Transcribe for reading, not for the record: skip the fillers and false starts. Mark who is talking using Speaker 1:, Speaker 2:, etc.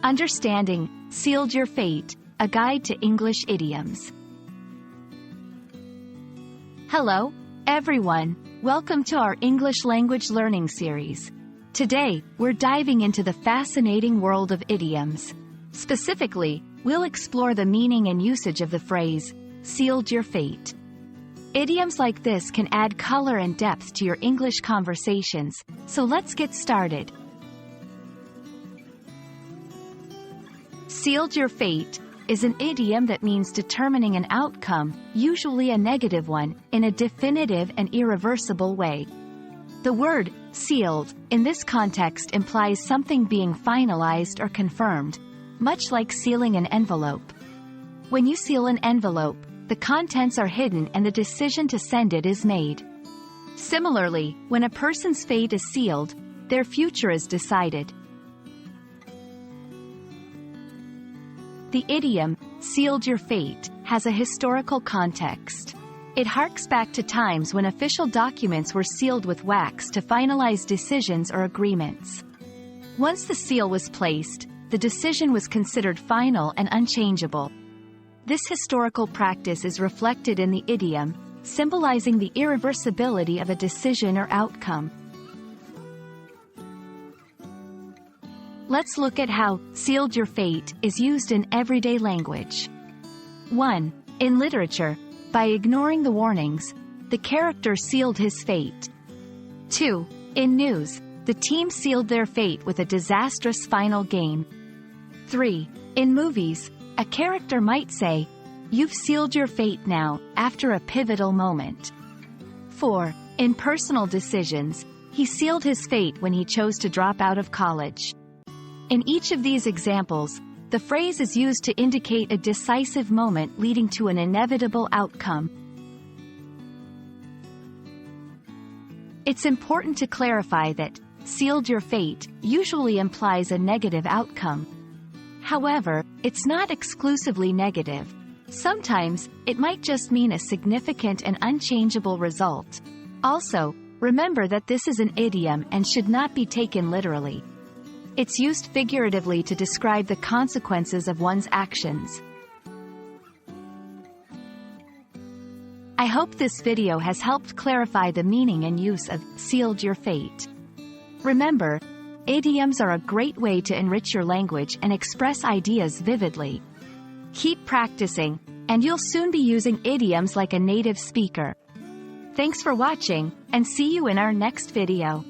Speaker 1: Understanding Sealed Your Fate, a guide to English idioms. Hello, everyone. Welcome to our English language learning series. Today, we're diving into the fascinating world of idioms. Specifically, we'll explore the meaning and usage of the phrase, sealed your fate. Idioms like this can add color and depth to your English conversations, so let's get started. Sealed your fate is an idiom that means determining an outcome, usually a negative one, in a definitive and irreversible way. The word sealed, in this context, implies something being finalized or confirmed, much like sealing an envelope. When you seal an envelope, the contents are hidden and the decision to send it is made. Similarly, when a person's fate is sealed, their future is decided. The idiom, sealed your fate, has a historical context. It harks back to times when official documents were sealed with wax to finalize decisions or agreements. Once the seal was placed, the decision was considered final and unchangeable. This historical practice is reflected in the idiom, symbolizing the irreversibility of a decision or outcome. Let's look at how sealed your fate is used in everyday language. 1. In literature, by ignoring the warnings, the character sealed his fate. 2. In news, the team sealed their fate with a disastrous final game. 3. In movies, a character might say, "You've sealed your fate now," after a pivotal moment. 4. In personal decisions, he sealed his fate when he chose to drop out of college. In each of these examples, the phrase is used to indicate a decisive moment leading to an inevitable outcome. It's important to clarify that sealed your fate usually implies a negative outcome. However, it's not exclusively negative. Sometimes, it might just mean a significant and unchangeable result. Also, remember that this is an idiom and should not be taken literally. It's used figuratively to describe the consequences of one's actions. I hope this video has helped clarify the meaning and use of sealed your fate. Remember, idioms are a great way to enrich your language and express ideas vividly. Keep practicing, and you'll soon be using idioms like a native speaker. Thanks for watching, and see you in our next video.